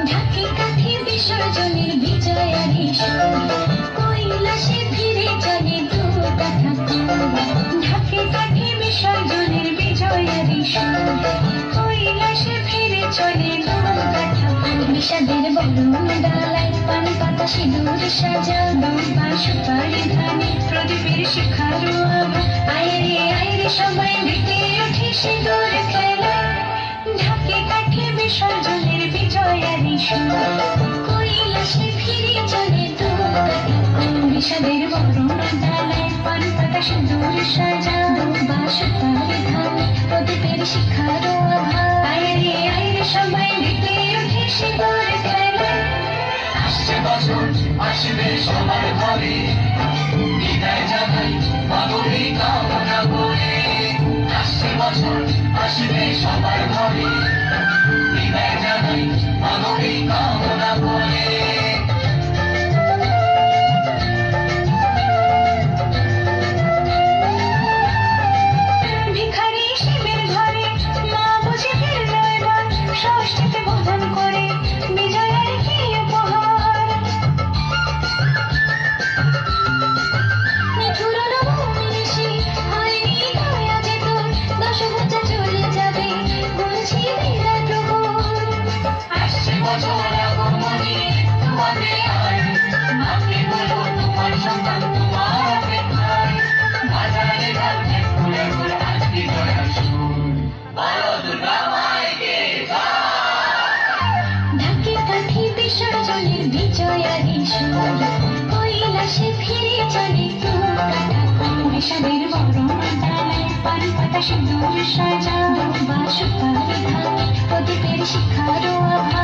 ঢাকে কাঠে বিসর্জনের বিজয়ারি কৈলাসে ফিরে চলে দু কাঠা ঢাকে কাঠে বিসর্জনের বিজয়ারি কৈলাসে ফিরে চলে দু কাঠা বিষাদের বরণ ডালায় পান পাতা সিঁদুর সাজা দৌড়া সুপারি ধানে প্রদীপের শিখারো আভা আয়রে সবাই মেতে ওঠে সিঁদুর খেলায় ঢাকে কাঠে বিসর্জনের বিজয়ারি কৈলাসে ফিরে চলে দু কাঠা বিষাদের বরণ ডালায় পান পাতা সিঁদুর সাজা দৌড়া সুপারি ধানে প্রদীপের শিখারো আভা আয়রে সবাই মেতে ওঠে সিঁদুর খেলায় আসছে বছর আসবে সবার ঘরে বিদায় জানাই মাগরি কামনা করে আসছে বছর আসবে সবার ঘরে বিদায় জানাই মাগরি কামনা করে ভিখারি শিবের ঘরে মা বুঝে ফিরল এবার ষষ্ঠীতে বোধন করে বিজয়ের কি উপহার নিঠুর মিশি হয়নি দয়া যে তোর দশভুজা চলে যাবে বলছি বিদায় প্রহর আসছে বছর আগমনী তোমাদের আয় মাকে বলো তোমার সন্তান তোমার অপেক্ষায় বাজারে ঘাটে ঘুরে ঘুরে আজকে জয়ার সুর বলো দুর্গা মাইকে ঢাকে কাঠি বিসর্জনের বিজয়ারি কৈলাসে ফিরে চলে দু কাঠা বিষাদের বরণ ডালায় পান পাতা সিঁদুর সাজা বা সুপারি ধানে প্রদীপের শিখারো আভা